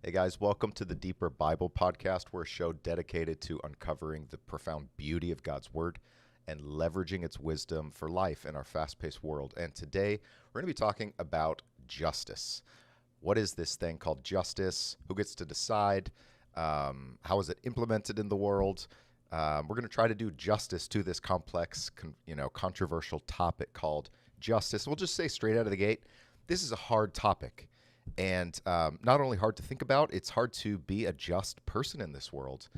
Hey guys, welcome to the Deeper Bible Podcast. We're a show dedicated to uncovering the profound beauty of God's Word and leveraging its wisdom for life in our fast-paced world. And today, we're going to be talking about justice. What is this thing called justice? Who gets to decide? How is it implemented in the world? We're going to try to do justice to this complex, controversial topic called justice. We'll just say straight out of the gate, this is a hard topic. And not only hard to think about, it's hard to be a just person in this world.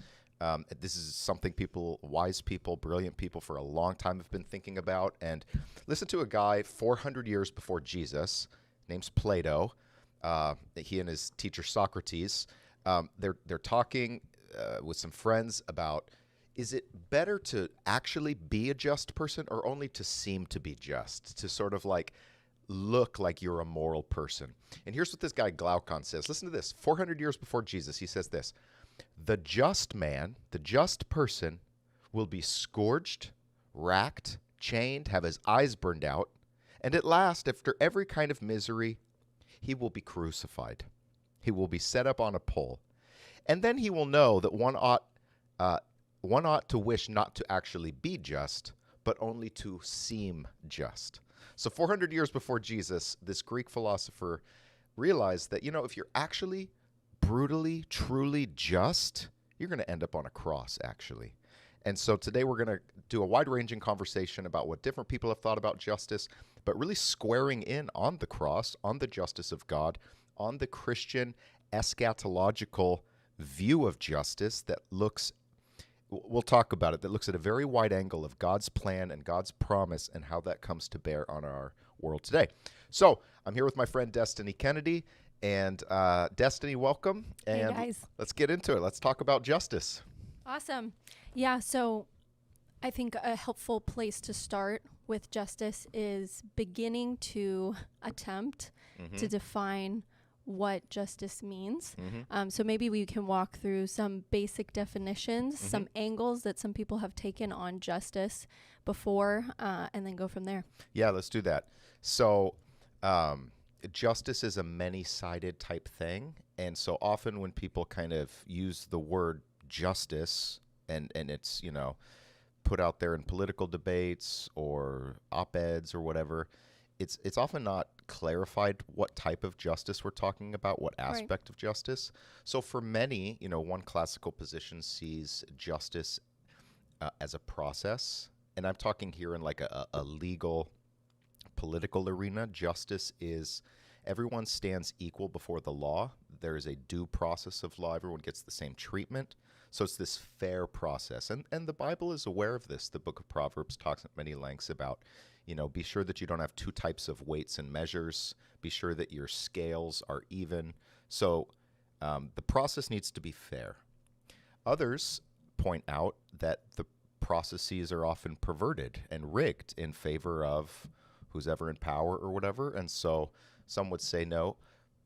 This is something wise people, brilliant people for a long time have been thinking about. And listen to a guy 400 years before Jesus, name's Plato. He and his teacher Socrates, they're talking with some friends about, is it better to actually be a just person or only to seem to be just, to sort of like look like you're a moral person? And here's what this guy Glaucon says. Listen to this. 400 years before Jesus, he says this: the just man, the just person, will be scourged, racked, chained, have his eyes burned out, and at last, after every kind of misery, he will be crucified. He will be set up on a pole. And then he will know that one ought to wish not to actually be just, but only to seem just. So 400 years before Jesus, this Greek philosopher realized that, if you're actually brutally, truly just, you're going to end up on a cross, actually. And so today we're going to do a wide-ranging conversation about what different people have thought about justice, but really squaring in on the cross, on the justice of God, on the Christian eschatological view of justice that looks, we'll talk about it, that looks at a very wide angle of God's plan and God's promise and how that comes to bear on our world today. So I'm here with my friend Destiny Kennedy. And Destiny, welcome. And hey guys, let's get into it. Let's talk about justice. awesome. Yeah, so I think a helpful place to start with justice is beginning to attempt to define what justice means. So maybe we can walk through some basic definitions, some angles that some people have taken on justice before, and then go from there. Yeah, let's do that. So justice is a many-sided type thing. And so often when people kind of use the word justice and it's, put out there in political debates or op-eds or whatever, it's often not clarified what type of justice we're talking about, what aspect of justice. So for many, one classical position sees justice as a process. And I'm talking here in like a legal, political arena. Justice is everyone stands equal before the law. There is a due process of law. Everyone gets the same treatment. So it's this fair process. And the Bible is aware of this. The book of Proverbs talks at many lengths about, be sure that you don't have two types of weights and measures. Be sure that your scales are even. So the process needs to be fair. Others point out that the processes are often perverted and rigged in favor of who's ever in power or whatever. And so some would say, no,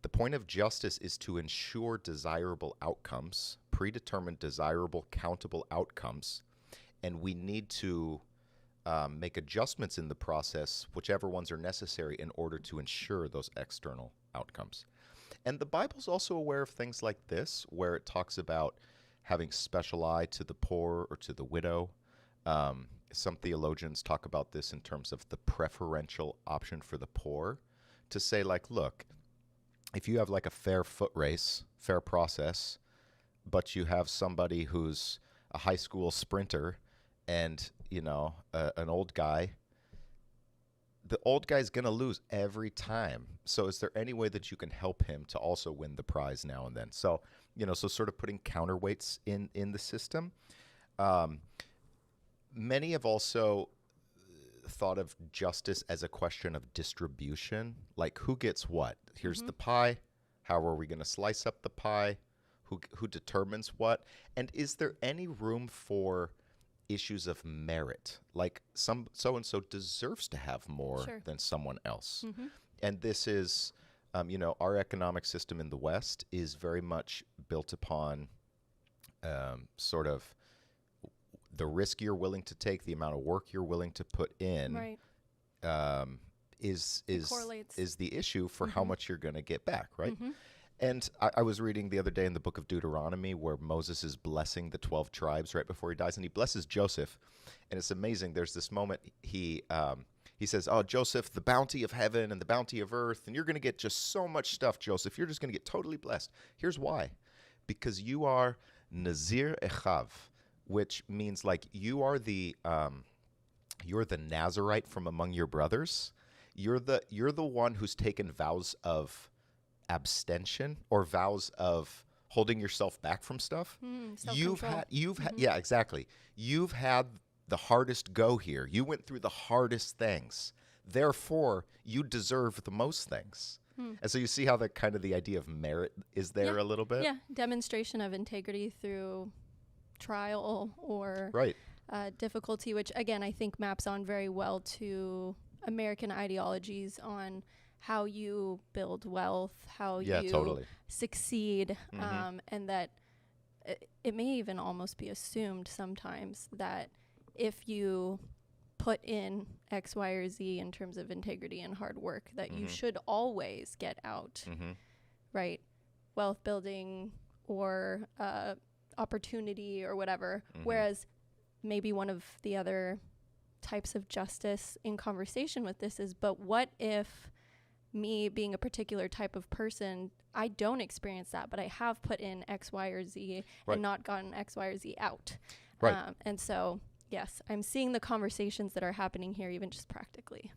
the point of justice is to ensure desirable outcomes, predetermined, desirable, countable outcomes. And we need to make adjustments in the process, whichever ones are necessary in order to ensure those external outcomes. And the Bible's also aware of things like this, where it talks about having special eye to the poor or to the widow. Some theologians talk about this in terms of the preferential option for the poor, to say like, look, if you have like a fair foot race, fair process, but you have somebody who's a high school sprinter and, an old guy, the old guy's going to lose every time. So is there any way that you can help him to also win the prize now and then? So, so sort of putting counterweights in the system. Many have also thought of justice as a question of distribution, like who gets what? Here's the pie. How are we going to slice up the pie? Who determines what? And is there any room for issues of merit? Like some so-and-so deserves to have more than someone else. And this is, our economic system in the West is very much built upon sort of the risk you're willing to take, the amount of work you're willing to put in, is the issue for how much you're going to get back, right? And I was reading the other day in the book of Deuteronomy where Moses is blessing the 12 tribes right before he dies, and he blesses Joseph. And it's amazing. There's this moment he says, "Oh, Joseph, the bounty of heaven and the bounty of earth, and you're going to get just so much stuff, Joseph. You're just going to get totally blessed. Here's why. Because you are Nazir Echav, which means like you're the Nazarite from among your brothers. You're the one who's taken vows of abstention or vows of holding yourself back from stuff. Yeah, exactly. You've had the hardest go here. You went through the hardest things. Therefore, you deserve the most things." And so you see how the idea of merit is there a little bit? Yeah, demonstration of integrity through trial or Right. difficulty, which again, I think maps on very well to American ideologies on how you build wealth, how you totally succeed, and that it may even almost be assumed sometimes that if you put in X, Y, or Z in terms of integrity and hard work, that you should always get out, right? Wealth building or opportunity or whatever. Whereas maybe one of the other types of justice in conversation with this is, but what if me being a particular type of person, I don't experience that, but I have put in X, Y, or Z and not gotten X, Y, or Z out. Right. And so, yes, I'm seeing the conversations that are happening here, even just practically.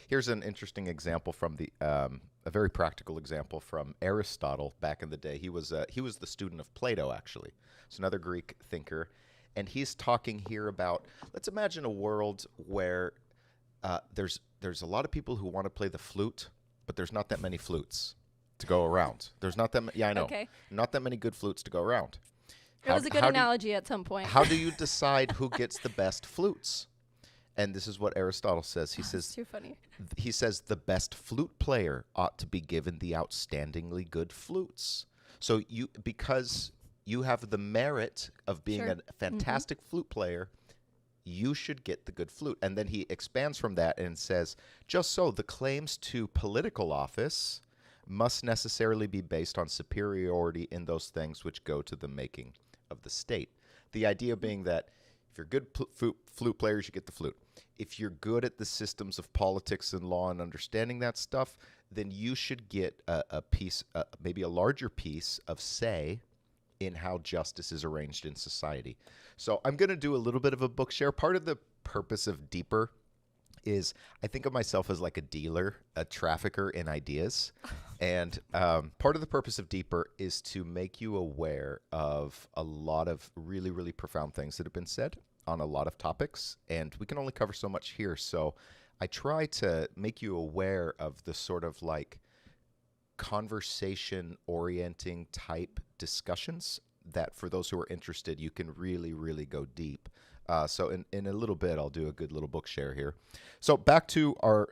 Here's an interesting example from a very practical example from Aristotle back in the day. He was the student of Plato, actually. It's another Greek thinker. And he's talking here about, let's imagine a world where there's a lot of people who want to play the flute, but there's not that many flutes to go around. There's not that I know. Okay. Not that many good flutes to go around. It was a good analogy at some point. How do you decide who gets the best flutes? And this is what Aristotle says. He says, too funny. He says the best flute player ought to be given the outstandingly good flutes. So because you have the merit of being a fantastic flute player, you should get the good flute. And then he expands from that and says, just so the claims to political office must necessarily be based on superiority in those things which go to the making of the state. The idea being that if you're good flute players, you get the flute. If you're good at the systems of politics and law and understanding that stuff, then you should get a piece, maybe a larger piece of say in how justice is arranged in society. So I'm going to do a little bit of a book share. Part of the purpose of Deeper is I think of myself as like a dealer, a trafficker in ideas. And part of the purpose of Deeper is to make you aware of a lot of really, really profound things that have been said on a lot of topics. And we can only cover so much here. So I try to make you aware of the sort of like conversation orienting type discussions that for those who are interested, you can really, really go deep. So in a little bit, I'll do a good little book share here. So back to our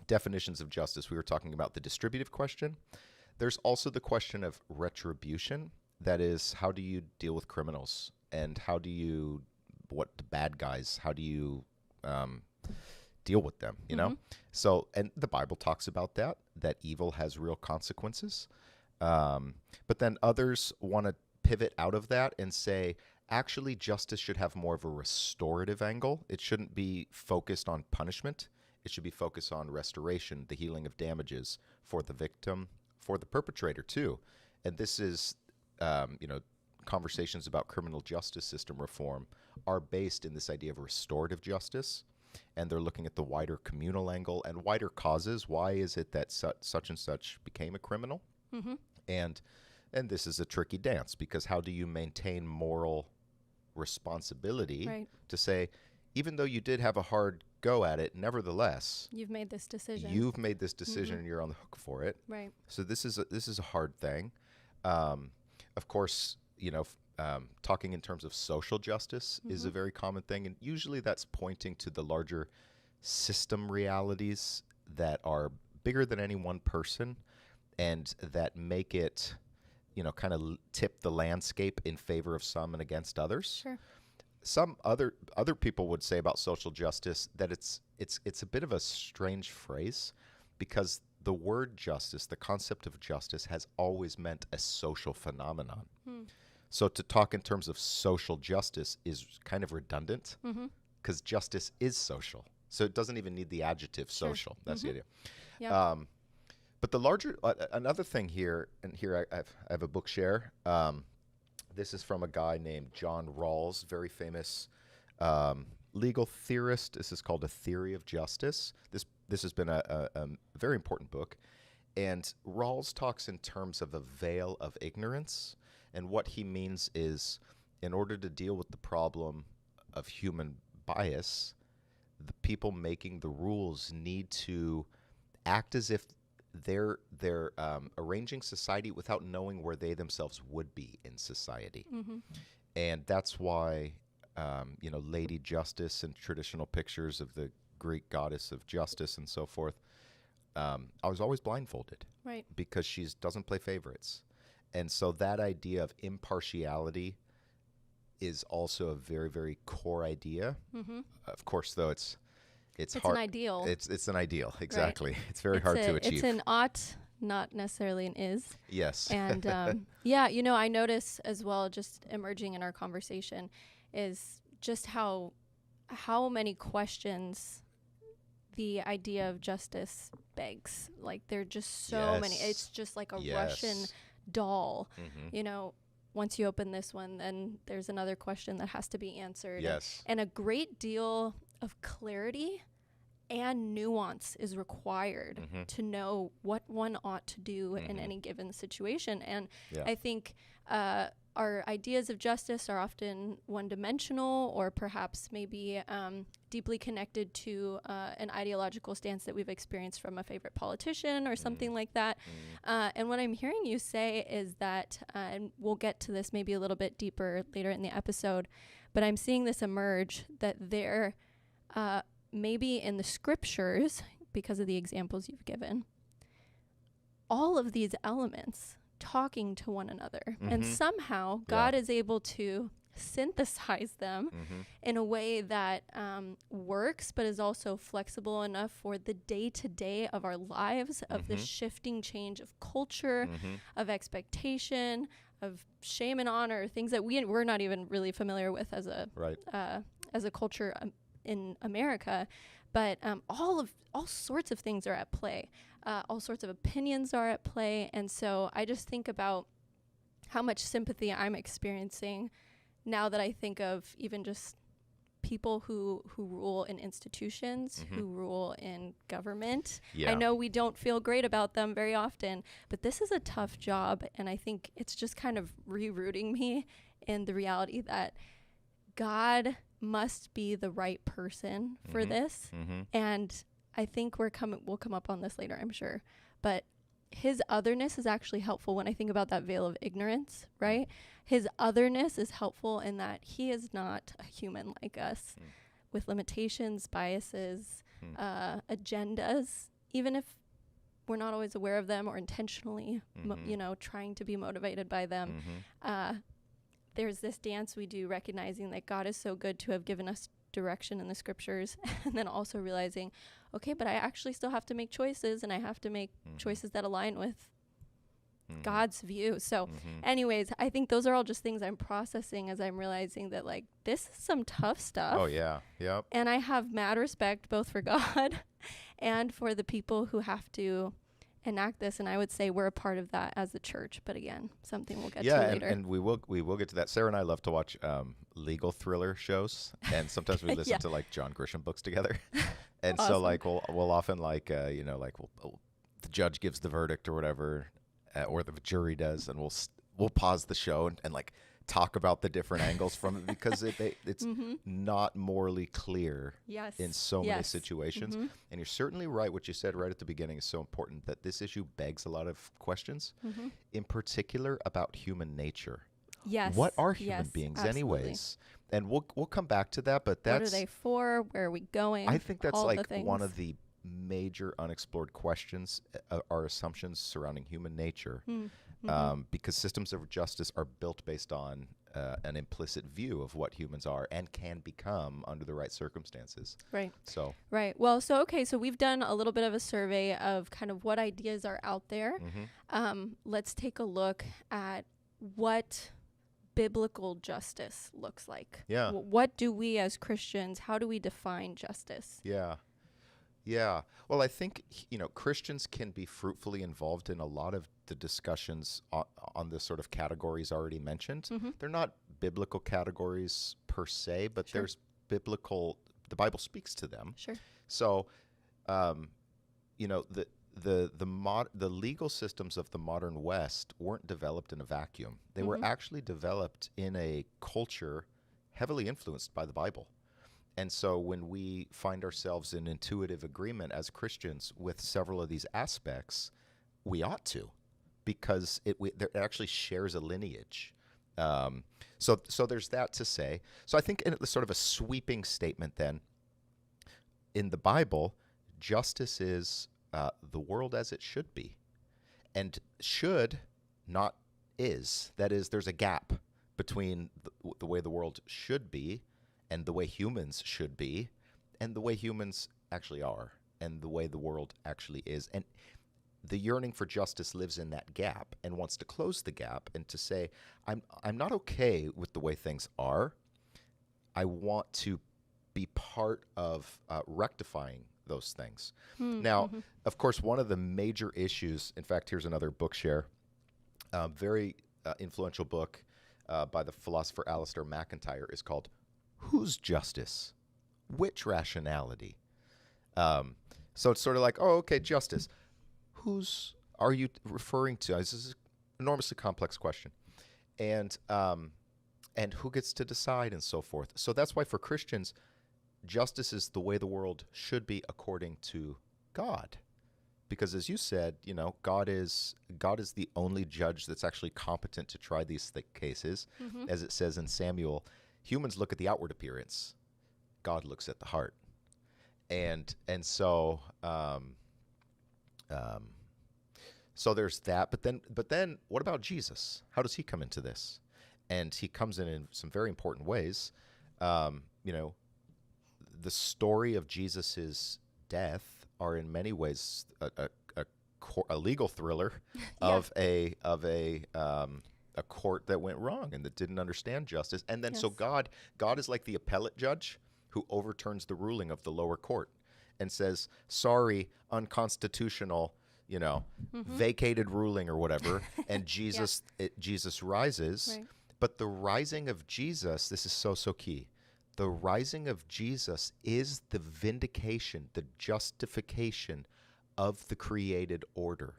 definitions of justice. We were talking about the distributive question. There's also the question of retribution. That is, how do you deal with criminals? And what the bad guys, how do you deal with them, you know? So, and the Bible talks about that evil has real consequences. But then others want to pivot out of that and say, actually, justice should have more of a restorative angle. It shouldn't be focused on punishment. It should be focused on restoration, the healing of damages for the victim, for the perpetrator too. And this is, conversations about criminal justice system reform are based in this idea of restorative justice. And they're looking at the wider communal angle and wider causes. Why is it that such and such became a criminal? And this is a tricky dance, because how do you maintain moral responsibility to say, even though you did have a hard go at it, nevertheless, you've made this decision. And you're on the hook for it. Right. So this is a hard thing. Of course, talking in terms of social justice is a very common thing, and usually that's pointing to the larger system realities that are bigger than any one person, and that make it, kind of tip the landscape in favor of some and against others. Sure. Some other people would say about social justice that it's a bit of a strange phrase, because the word justice, the concept of justice, has always meant a social phenomenon. So to talk in terms of social justice is kind of redundant because justice is social. So it doesn't even need the adjective social. That's the idea. Yeah. But the larger, another thing here, and here I have a book share. This is from a guy named John Rawls, very famous legal theorist. This is called A Theory of Justice. This has been a very important book. And Rawls talks in terms of a veil of ignorance. And what he means is, in order to deal with the problem of human bias, the people making the rules need to act as if they're arranging society without knowing where they themselves would be in society. And that's why, Lady Justice and traditional pictures of the Greek goddess of justice and so forth, I was always blindfolded. Right. Because she doesn't play favorites. And so that idea of impartiality is also a very, very core idea. Of course, though, it's hard. An ideal. It's an ideal, exactly. Right. It's very hard to achieve. It's an ought, not necessarily an is. Yes. And I notice as well, just emerging in our conversation, is just how many questions the idea of justice begs. Like, there are just so many. It's just like a Russian doll. Once you open this one, then there's another question that has to be answered. Yes. And a great deal of clarity and nuance is required to know what one ought to do in any given situation. And I think our ideas of justice are often one-dimensional, or perhaps maybe deeply connected to an ideological stance that we've experienced from a favorite politician or something like that. And what I'm hearing you say is that, and we'll get to this maybe a little bit deeper later in the episode, but I'm seeing this emerge, that there maybe in the scriptures, because of the examples you've given, all of these elements talking to one another. And somehow God is able to synthesize them in a way that works, but is also flexible enough for the day-to-day of our lives, of the shifting change of culture, of expectation, of shame and honor, things that we're not even really familiar with as a culture in America. But all sorts of things are at play. All sorts of opinions are at play. And so I just think about how much sympathy I'm experiencing now that I think of even just people who rule in institutions, who rule in government. I know we don't feel great about them very often, but this is a tough job. And I think it's just kind of rerouting me in the reality that God must be the right person for this. And I think we'll come up on this later, I'm sure. But his otherness is actually helpful when I think about that veil of ignorance, right? His otherness is helpful in that he is not a human like us with limitations, biases, agendas, even if we're not always aware of them or intentionally, trying to be motivated by them. There's this dance we do recognizing that God is so good to have given us direction in the scriptures, and then also realizing, okay, but I actually still have to make choices, and I have to make choices that align with God's view. So anyways, I think those are all just things I'm processing as I'm realizing that, like, this is some tough stuff. Oh, yeah. Yep. And I have mad respect both for God and for the people who have to enact this, and I would say we're a part of that as the church. But again, something we'll get to later. And we will get to that. Sarah and I love to watch legal thriller shows, and sometimes we listen to like John Grisham books together. And awesome. So like we'll often like the judge gives the verdict or whatever, or the jury does, and we'll pause the show and like talk about the different angles from it, because it's not morally clear in so many situations. And you're certainly right. What you said right at the beginning is so important, that this issue begs a lot of questions, in particular about human nature. Yes. What are human beings anyways? And we'll come back to that, but that's... What are they for? Where are we going? I think that's like one of the major unexplored questions, are assumptions surrounding human nature. because systems of justice are built based on an implicit view of what humans are and can become under the right circumstances. Right. So. Right. Well, so we've done a little bit of a survey of kind of what ideas are out there. Let's take a look at what biblical justice looks like. Yeah. What do we as Christians, how do we define justice? Yeah. Yeah. Well, I think, Christians can be fruitfully involved in a lot of the discussions on the sort of categories already mentioned. They're not biblical categories per se, but there's the Bible speaks to them. Sure. So, the legal systems of the modern West weren't developed in a vacuum. They were actually developed in a culture heavily influenced by the Bible. And so when we find ourselves in intuitive agreement as Christians with several of these aspects, we ought to, because it actually shares a lineage. So there's that to say. So I think in sort of a sweeping statement then, in the Bible, justice is the world as it should be. And should, not is. That is, there's a gap between the way the world should be and the way humans should be, and the way humans actually are, and the way the world actually is. And the yearning for justice lives in that gap and wants to close the gap and to say, I'm not okay with the way things are. I want to be part of rectifying those things. Now, of course, one of the major issues, in fact, here's another book share, very influential book by the philosopher Alistair MacIntyre, is called Whose Justice? Which Rationality? So it's sort of like, oh, okay, justice. Whose are you referring to? This is an enormously complex question. And who gets to decide and so forth. So that's why for Christians, justice is the way the world should be according to God. Because as you said, God is the only judge that's actually competent to try these cases. As it says in Samuel, humans look at the outward appearance. God looks at the heart. And so so there's that. But then what about Jesus? How does he come into this? And he comes in some very important ways. The story of Jesus's death are in many ways a legal thriller of a court that went wrong and that didn't understand justice. And then so God is like the appellate judge who overturns the ruling of the lower court and says, sorry, unconstitutional, vacated ruling or whatever. And Jesus rises. Right. But the rising of Jesus, this is so key. The rising of Jesus is the vindication, the justification of the created order.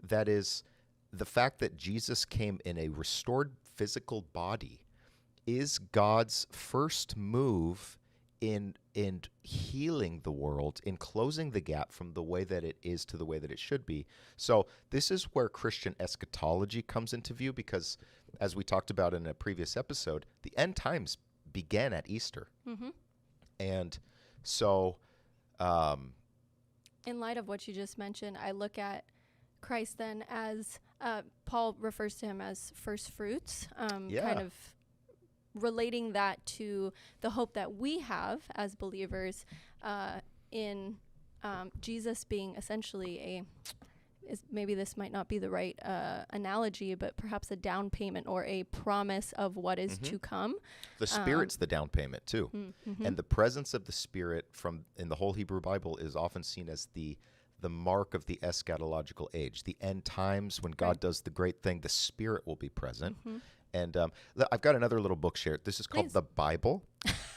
That is, the fact that Jesus came in a restored physical body is God's first move in healing the world, in closing the gap from the way that it is to the way that it should be. So this is where Christian eschatology comes into view, because as we talked about in a previous episode, the end times began at Easter. And so in light of what you just mentioned, I look at Christ then as Paul refers to him as first fruits, kind of relating that to the hope that we have as believers in Jesus being essentially maybe this might not be the right analogy, but perhaps a down payment or a promise of what is to come. The Spirit's the down payment too. And the presence of the Spirit in the whole Hebrew Bible is often seen as the mark of the eschatological age, the end times when God does the great thing, the Spirit will be present. And I've got another little book share. This is called The Bible.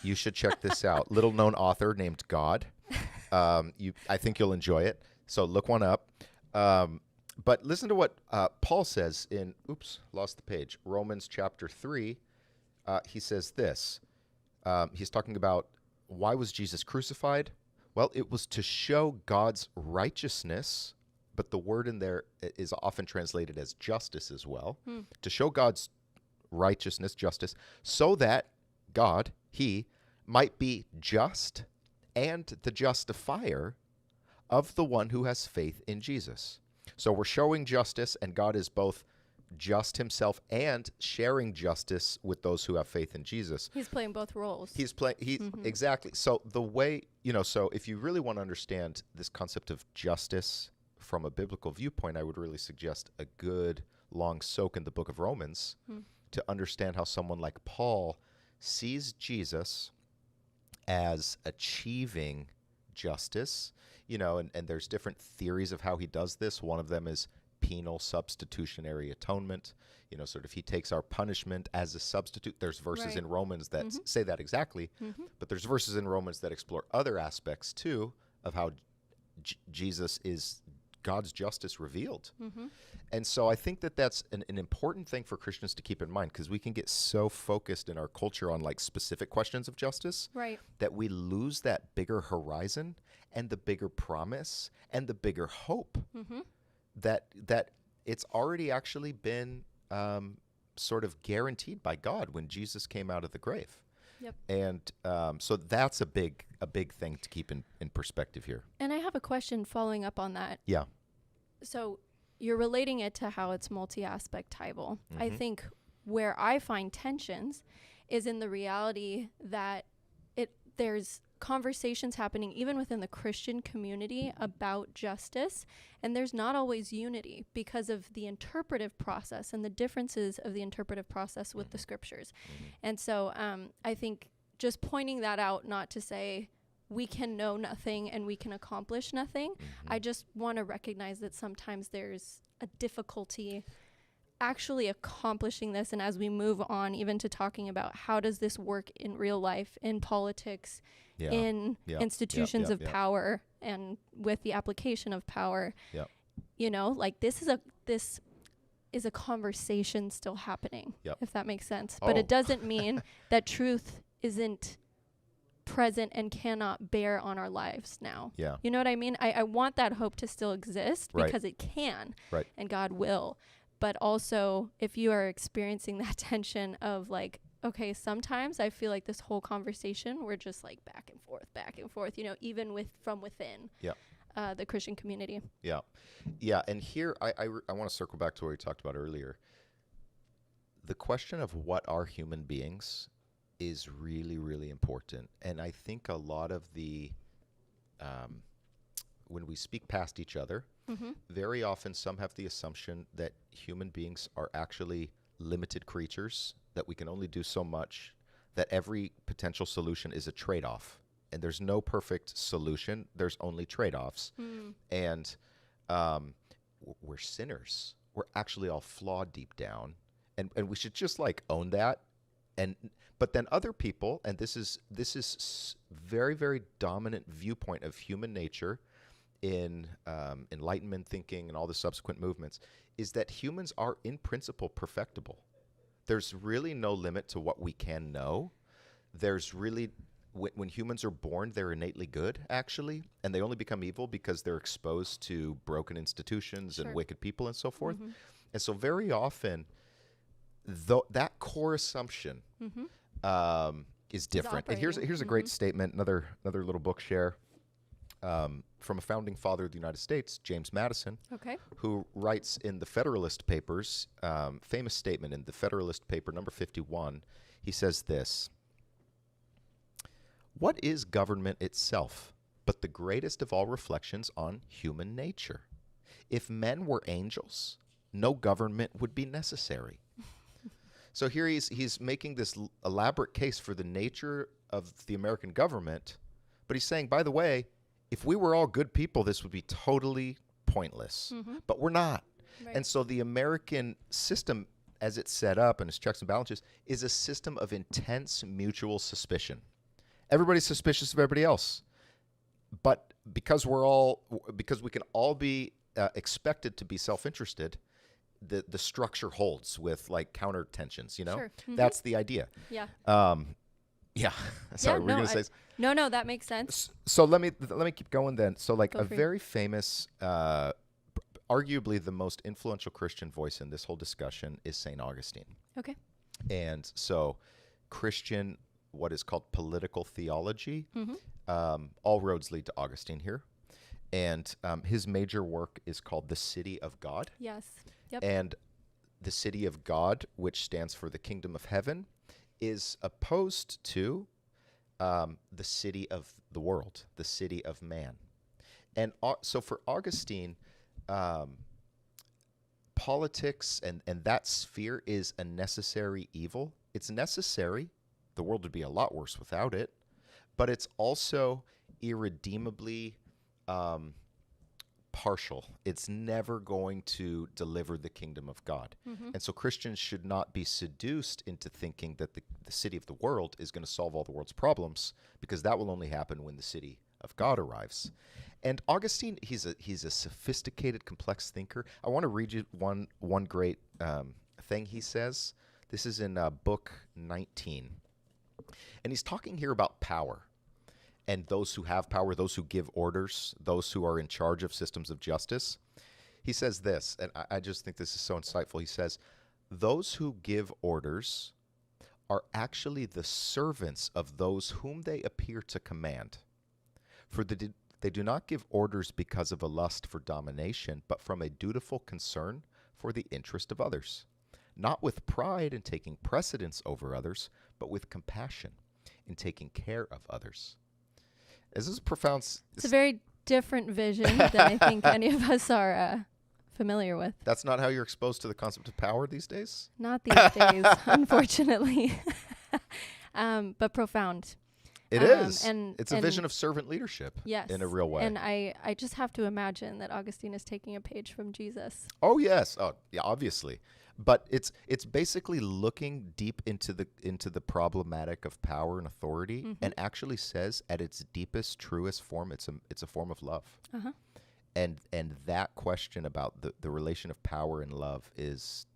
You should check this out. Little known author named God. I think you'll enjoy it. So look one up. But listen to what Paul says in, lost the page, Romans chapter 3. He says this. He's talking about why was Jesus crucified? Well, it was to show God's righteousness, but the word in there is often translated as justice as well. To show God's righteousness, justice, so that God, he, might be just and the justifier of the one who has faith in Jesus. So we're showing justice, and God is both just himself and sharing justice with those who have faith in Jesus. He's playing both roles. He's playing, exactly. So the way, so if you really want to understand this concept of justice from a biblical viewpoint, I would really suggest a good long soak in the book of Romans to understand how someone like Paul sees Jesus as achieving justice, and there's different theories of how he does this. One of them is penal substitutionary atonement, sort of he takes our punishment as a substitute. There's verses in Romans that say that exactly, but there's verses in Romans that explore other aspects too of how Jesus is God's justice revealed. And so I think that that's an important thing for Christians to keep in mind, because we can get so focused in our culture on like specific questions of justice that we lose that bigger horizon and the bigger promise and the bigger hope that it's already actually been sort of guaranteed by God when Jesus came out of the grave. Yep. And so that's a big thing to keep in perspective here. And I have a question following up on that. Yeah. So you're relating it to how it's multi-aspectival. I think where I find tensions is in the reality that there's conversations happening even within the Christian community about justice, and there's not always unity because of the interpretive process and the differences of the interpretive process with the scriptures. And so I think just pointing that out, not to say we can know nothing and we can accomplish nothing. I just want to recognize that sometimes there's a difficulty actually accomplishing this. And as we move on even to talking about how does this work in real life, in politics, in institutions of power, and with the application of power, like this is a conversation still happening, if that makes sense. But it doesn't mean that truth isn't present and cannot bear on our lives now. You know what I mean? I want that hope to still exist because it can, and God will. But also, if you are experiencing that tension of like, okay, sometimes I feel like this whole conversation, we're just like back and forth, even from within the Christian community. Yeah. And here, I want to circle back to what we talked about earlier. The question of what are human beings is really, really important. And I think a lot of when we speak past each other, very often some have the assumption that human beings are actually limited creatures, that we can only do so much, that every potential solution is a trade-off. And there's no perfect solution. There's only trade-offs. And we're sinners. We're actually all flawed deep down. And we should just like own that. But then other people, and this is very, very dominant viewpoint of human nature in Enlightenment thinking and all the subsequent movements, is that humans are in principle perfectible. There's really no limit to what we can know. There's really, when humans are born, they're innately good, actually, and they only become evil because they're exposed to broken institutions and wicked people and so forth. And so very often, that core assumption is different. And here's a great statement, another little book share from a founding father of the United States, James Madison, who writes in the Federalist Papers, famous statement in the Federalist Paper number 51. He says this: "What is government itself but the greatest of all reflections on human nature? If men were angels, no government would be necessary." So here he's making this elaborate case for the nature of the American government, but he's saying, by the way, if we were all good people, this would be totally pointless. But we're not. And so the American system, as it's set up and its checks and balances, is a system of intense mutual suspicion. Everybody's suspicious of everybody else. But because we can all be expected to be self-interested, the structure holds with like counter tensions, That's the idea. Sorry, we're going to say. No, that makes sense. So let me keep going then. So like very famous, arguably the most influential Christian voice in this whole discussion is St. Augustine. Okay. And so Christian, what is called political theology, all roads lead to Augustine here. And his major work is called The City of God. Yes. Yep. And the city of God, which stands for the kingdom of heaven, is opposed to the city of the world, the city of man. And so for Augustine, politics and that sphere is a necessary evil. It's necessary. The world would be a lot worse without it. But it's also irredeemably partial. It's never going to deliver the kingdom of God. And so Christians should not be seduced into thinking that the city of the world is going to solve all the world's problems, because that will only happen when the city of God arrives. And Augustine, he's a sophisticated, complex thinker. I want to read you one great thing he says. This is in book 19. And he's talking here about power and those who have power, those who give orders, those who are in charge of systems of justice. He says this, and I just think this is so insightful. He says, those who give orders are actually the servants of those whom they appear to command. For they do not give orders because of a lust for domination, but from a dutiful concern for the interest of others. Not with pride in taking precedence over others, but with compassion in taking care of others. This is profound. It's a very different vision than I think any of us are familiar with. That's not how you're exposed to the concept of power these days? Not these days, unfortunately. But profound. It is. And it's a vision of servant leadership. Yes, in a real way. And I just have to imagine that Augustine is taking a page from Jesus. Oh, yes. Oh, yeah, obviously. But it's basically looking deep into the problematic of power and authority, and actually says at its deepest, truest form, it's a form of love. Uh-huh. And that question about the relation of power and love is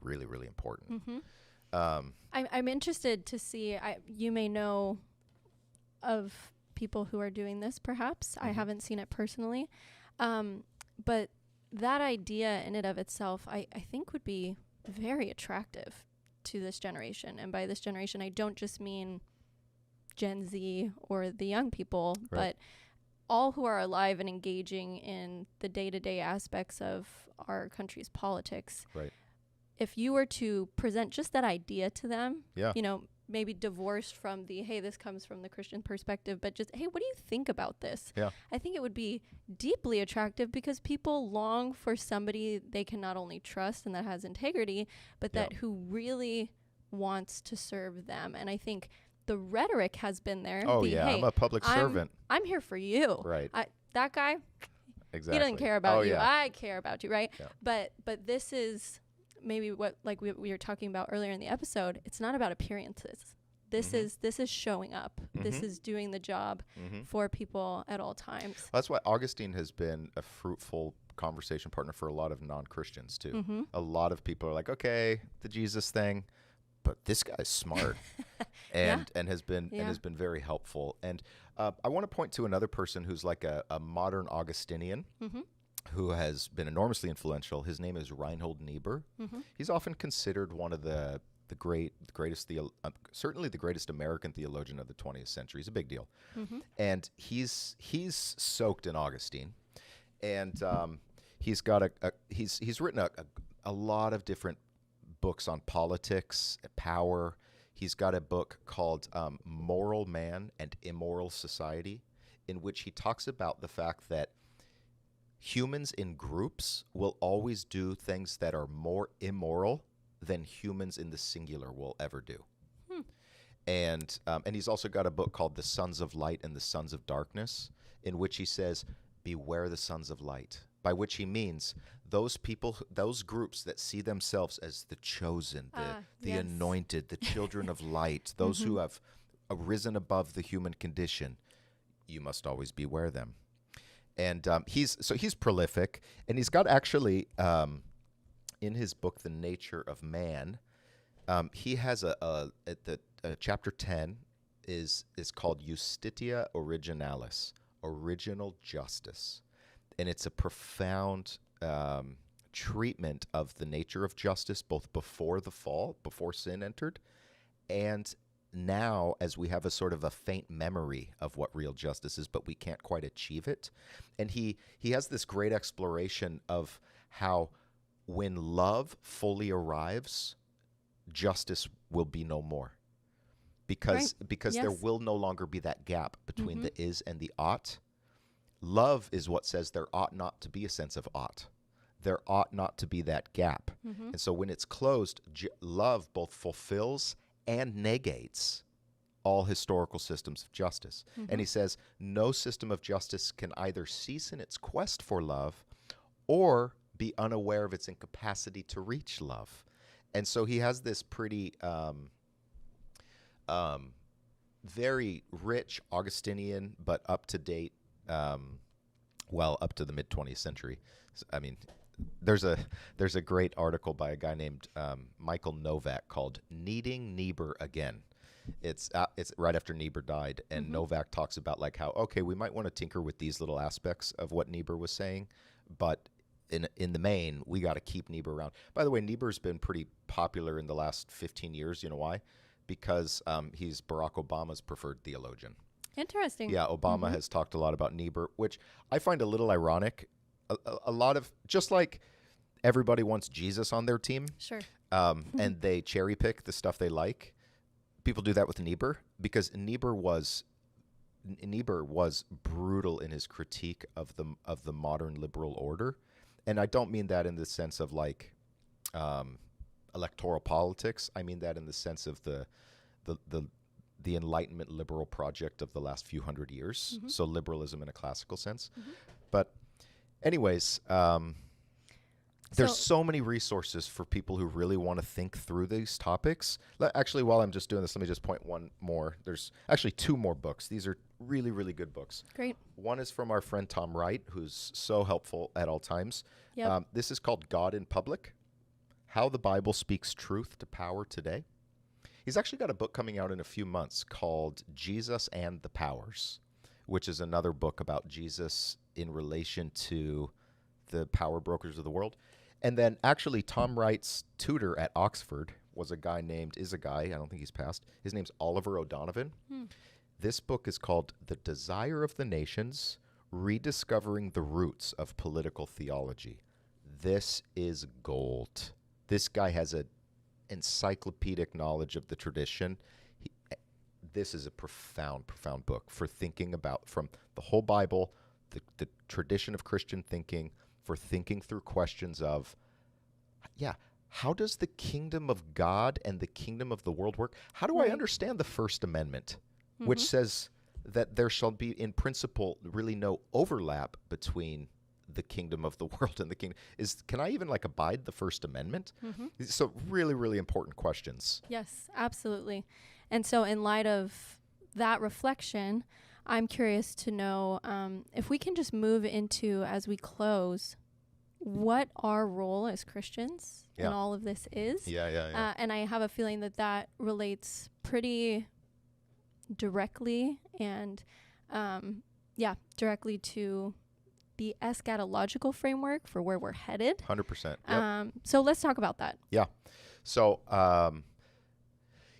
really, really important. I'm interested to see, you may know of people who are doing this, perhaps. I haven't seen it personally. But that idea in and of itself, I think would be very attractive to this generation. And by this generation, I don't just mean Gen Z or the young people, but all who are alive and engaging in the day-to-day aspects of our country's politics. Right. If you were to present just that idea to them, Yeah. Maybe divorced from the, hey, this comes from the Christian perspective, but just, hey, what do you think about this? Yeah. I think it would be deeply attractive, because people long for somebody they can not only trust and that has integrity, but that who really wants to serve them. And I think the rhetoric has been there. Oh, yeah, hey, I'm a public servant. I'm here for you. Right. That guy, Exactly. he doesn't care about you. Yeah. I care about you, right? Yeah. But this is maybe what, like we were talking about earlier in the episode. It's not about appearances. This is showing up. This is doing the job for people at all times. That's why Augustine has been a fruitful conversation partner for a lot of non-Christians too. A lot of people are like, okay, the Jesus thing, but this guy's smart and has been very helpful. And I want to point to another person who's like a modern Augustinian. Who has been enormously influential. His name is Reinhold Niebuhr. He's often considered one of the greatest, certainly the greatest American theologian of the 20th century. He's a big deal. And he's soaked in Augustine. And he's got he's written a lot of different books on politics, power. He's got a book called Moral Man and Immoral Society, in which he talks about the fact that humans in groups will always do things that are more immoral than humans in the singular will ever do. And he's also got a book called The Sons of Light and the Sons of Darkness, in which he says, beware the sons of light, by which he means those people, those groups that see themselves as the chosen, the anointed, the children of light, those who have arisen above the human condition. You must always beware them. And he's prolific, and he's got actually in his book The Nature of Man, he has chapter 10 is called Justitia Originalis, original justice, and it's a profound treatment of the nature of justice, both before the fall, before sin entered, and now, as we have a sort of a faint memory of what real justice is, but we can't quite achieve it. And he has this great exploration of how when love fully arrives, justice will be no more. Because there Yes. will no longer be that gap between Mhm. the is and the ought. Love is what says there ought not to be a sense of ought. There ought not to be that gap. Mhm. And so when it's closed, love both fulfills and negates all historical systems of justice. And he says no system of justice can either cease in its quest for love or be unaware of its incapacity to reach love. And so he has this pretty very rich Augustinian, but up to date, up to the mid 20th century. I mean, there's a great article by a guy named Michael Novak called "Needing Niebuhr Again." It's right after Niebuhr died, and Novak talks about like how we might want to tinker with these little aspects of what Niebuhr was saying, but in the main, we got to keep Niebuhr around. By the way, Niebuhr's been pretty popular in the last 15 years. You know why? Because he's Barack Obama's preferred theologian. Interesting. Yeah, Obama has talked a lot about Niebuhr, which I find a little ironic. A lot of, just like everybody wants Jesus on their team, Sure. and they cherry pick the stuff they like. People do that with Niebuhr because Niebuhr was brutal in his critique of the modern liberal order, and I don't mean that in the sense of like electoral politics. I mean that in the sense of the Enlightenment liberal project of the last few hundred years. So liberalism in a classical sense. But anyways, there's so many resources for people who really want to think through these topics. Actually, while I'm just doing this, let me just point one more. There's actually two more books. These are really, really good books. Great. One is from our friend Tom Wright, who's so helpful at all times. Yep. This is called God in Public: How the Bible Speaks Truth to Power Today. He's actually got a book coming out in a few months called Jesus and the Powers, which is another book about Jesus in relation to the power brokers of the world. And then actually Tom Wright's tutor at Oxford is a guy, I don't think he's passed. His name's Oliver O'Donovan. This book is called The Desire of the Nations, Rediscovering the Roots of Political Theology. This is gold. This guy has an encyclopedic knowledge of the tradition. This is a profound, profound book for thinking about, from the whole Bible, the tradition of Christian thinking, for thinking through questions of, how does the kingdom of God and the kingdom of the world work? How do I understand the First Amendment, which says that there shall be, in principle, really no overlap between the kingdom of the world and the kingdom? Can I even abide the First Amendment? So really, really important questions. Yes, absolutely. And so in light of that reflection, I'm curious to know if we can just move into, as we close, what our role as Christians in all of this is. And I have a feeling that relates pretty directly and, directly to the eschatological framework for where we're headed. 100%. Yep. So let's talk about that. Yeah. So,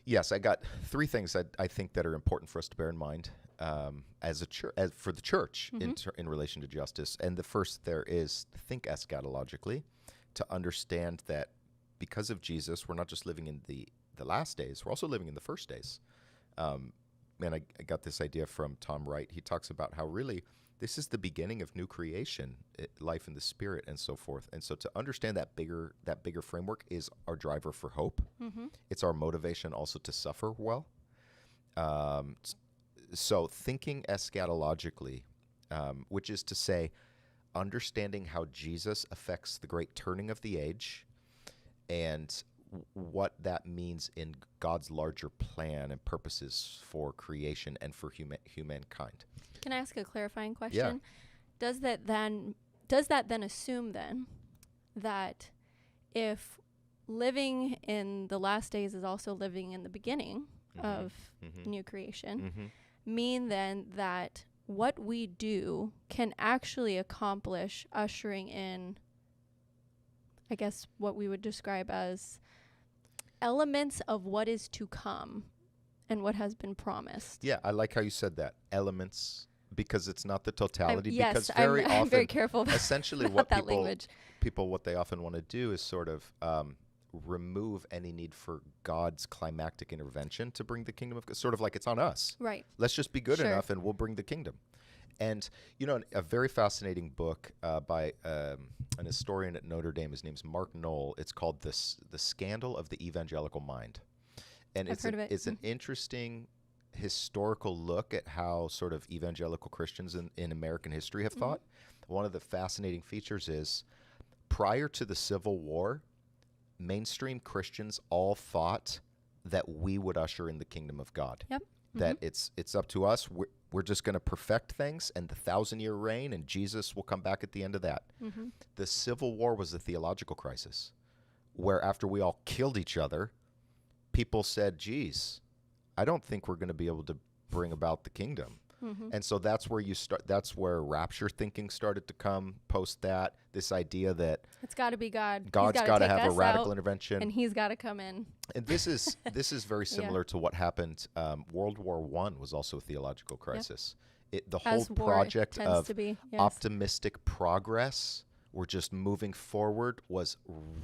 yes, I got three things that I think that are important for us to bear in mind as a church, for the church in relation to justice. And the first there is think eschatologically, to understand that because of Jesus, we're not just living in the last days, we're also living in the first days. And I got this idea from Tom Wright. He talks about how really this is the beginning of new creation, life in the Spirit, and so forth. And so to understand that bigger framework is our driver for hope. It's our motivation also to suffer well. So thinking eschatologically, which is to say, understanding how Jesus affects the great turning of the age and what that means in God's larger plan and purposes for creation and for humankind. Can I ask a clarifying question? Yeah. Does that then assume then that if living in the last days is also living in the beginning of new creation, mean then that what we do can actually accomplish ushering in, I guess, what we would describe as elements of what is to come and what has been promised? Yeah, I like how you said that. Elements, because it's not the totality. Yes, because very I'm often, very careful essentially, about what that language. people what they often want to do is sort of remove any need for God's climactic intervention to bring the kingdom of God. Sort of like it's on us. Right. Let's just be good Sure. enough, and we'll bring the kingdom. And a very fascinating book by an historian at Notre Dame. His name's Mark Knoll. It's called The Scandal of the Evangelical Mind. And I've heard of it. It's an interesting historical look at how sort of evangelical Christians in American history have thought. One of the fascinating features is prior to the Civil War, mainstream Christians all thought that we would usher in the kingdom of God. Yep. That it's up to us. We're just going to perfect things, and the 1,000-year reign, and Jesus will come back at the end of that. The Civil War was a theological crisis, where after we all killed each other, people said, geez, I don't think we're going to be able to bring about the kingdom. And so that's where that's where rapture thinking started to come post that, this idea that it's got to be God. God's got to have a radical intervention. And he's got to come in. And this is very similar to what happened. World War I was also a theological crisis. The whole project of optimistic progress, we're just moving forward, was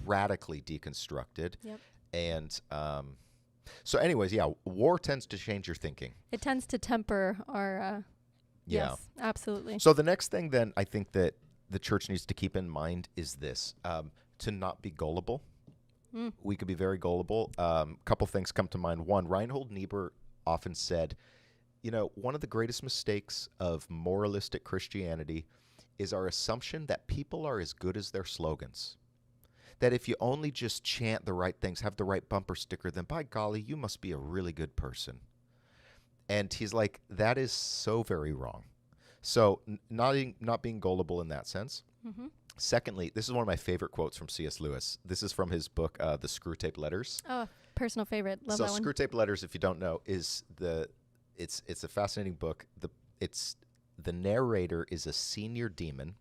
radically deconstructed. And so anyways, war tends to change your thinking. It tends to temper our, yes, absolutely. So the next thing then I think that the church needs to keep in mind is this, to not be gullible. We could be very gullible. A couple things come to mind. One, Reinhold Niebuhr often said, one of the greatest mistakes of moralistic Christianity is our assumption that people are as good as their slogans. That if you only just chant the right things, have the right bumper sticker, then by golly, you must be a really good person. And he's like, that is so very wrong. So not being gullible in that sense. Secondly, this is one of my favorite quotes from C.S. Lewis. This is from his book, The Screwtape Letters. Oh, personal favorite. Love that one. So Screwtape Letters, if you don't know, is it's a fascinating book. The narrator is a senior demon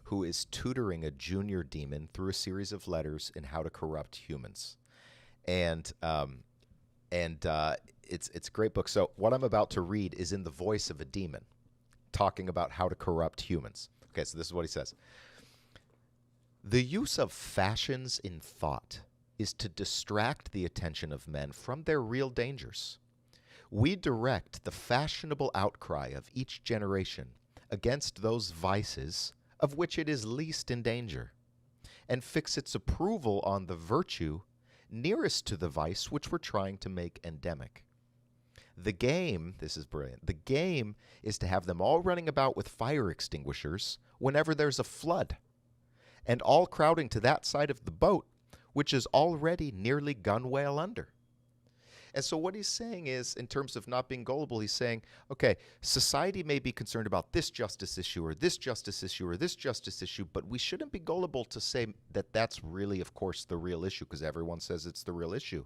who is tutoring a junior demon through a series of letters in how to corrupt humans. And it's a great book. So what I'm about to read is in the voice of a demon talking about how to corrupt humans. Okay, so this is what he says. The use of fashions in thought is to distract the attention of men from their real dangers. We direct the fashionable outcry of each generation against those vices of which it is least in danger, and fix its approval on the virtue nearest to the vice which we're trying to make endemic. The game, this is brilliant, the game is to have them all running about with fire extinguishers whenever there's a flood, and all crowding to that side of the boat which is already nearly gunwale under. And so what he's saying is, in terms of not being gullible, he's saying, okay, society may be concerned about this justice issue or this justice issue or this justice issue, but we shouldn't be gullible to say that that's really, of course, the real issue because everyone says it's the real issue.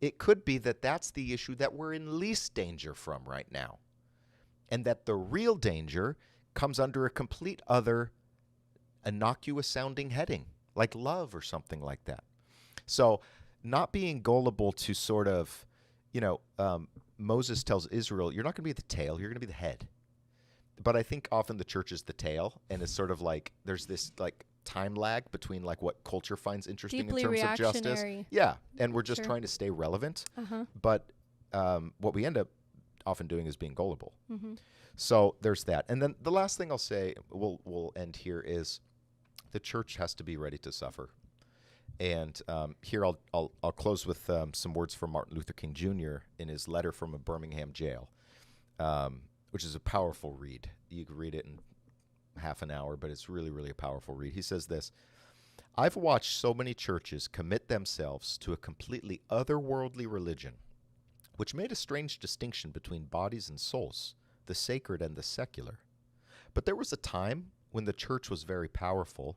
It could be that that's the issue that we're in least danger from right now, and that the real danger comes under a complete other innocuous-sounding heading, like love or something like that. So not being gullible to sort of, Moses tells Israel, you're not going to be the tail, you're going to be the head. But I think often the church is the tail, and it's sort of like there's this like time lag between like what culture finds interesting Deeply in terms of justice. reactionary. Yeah, and we're just trying to stay relevant. But what we end up often doing is being gullible. So there's that. And then the last thing I'll say, we'll end here, is the church has to be ready to suffer. And here I'll close with some words from Martin Luther King Jr. in his letter from a Birmingham jail, which is a powerful read. You can read it in half an hour, but it's really, really a powerful read. He says this: I've watched so many churches commit themselves to a completely otherworldly religion, which made a strange distinction between bodies and souls, the sacred and the secular. But there was a time when the church was very powerful.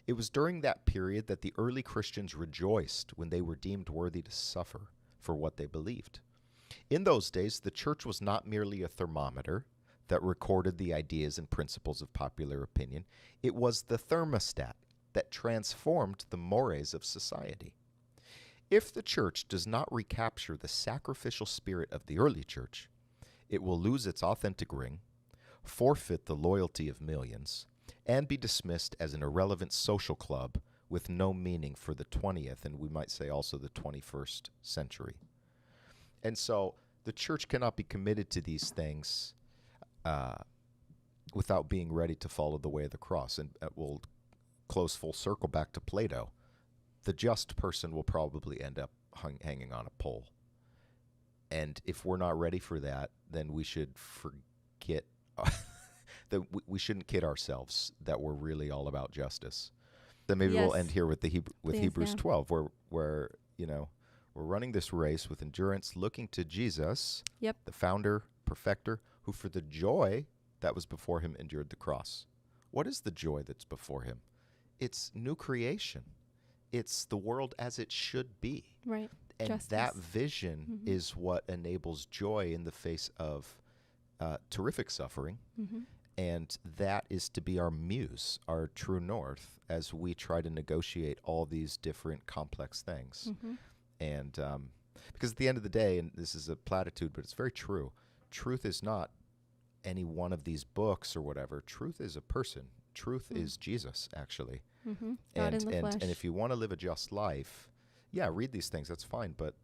It was during that period that the early Christians rejoiced when they were deemed worthy to suffer for what they believed. In those days, the church was not merely a thermometer that recorded the ideas and principles of popular opinion. It was the thermostat that transformed the mores of society. If the church does not recapture the sacrificial spirit of the early church, it will lose its authentic ring, forfeit the loyalty of millions, and be dismissed as an irrelevant social club with no meaning for the 20th, and we might say also the 21st century. And so the church cannot be committed to these things without being ready to follow the way of the cross. And we'll close full circle back to Plato. The just person will probably end up hanging on a pole. And if we're not ready for that, then we should forget that we shouldn't kid ourselves that we're really all about justice. Then maybe we'll end here with Hebrews 12, where we're running this race with endurance, looking to Jesus, the founder, perfecter, who for the joy that was before him endured the cross. What is the joy that's before him? It's new creation. It's the world as it should be. Right. And Justice. that vision is what enables joy in the face of terrific suffering. Mm-hmm. And that is to be our muse, our true north, as we try to negotiate all these different complex things. Mm-hmm. And because at the end of the day, and this is a platitude, but it's very true, truth is not any one of these books or whatever. Truth is a person. Truth is Jesus, actually. Mm-hmm. God in the flesh. And if you want to live a just life, read these things. That's fine. But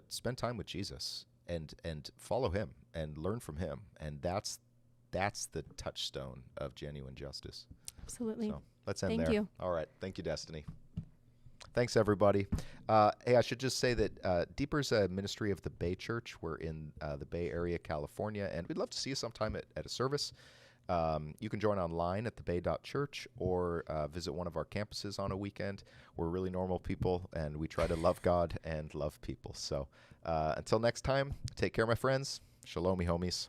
spend time with Jesus and follow him and learn from him. And that's the touchstone of genuine justice. Absolutely. So let's end there. Thank you. All right. Thank you, Destiny. Thanks, everybody. Hey, I should just say that Deeper's a ministry of the Bay Church. We're in the Bay Area, California, and we'd love to see you sometime at a service. You can join online at thebay.church or visit one of our campuses on a weekend. We're really normal people, and we try to love God and love people. So until next time, take care, my friends. Shalom, me homies.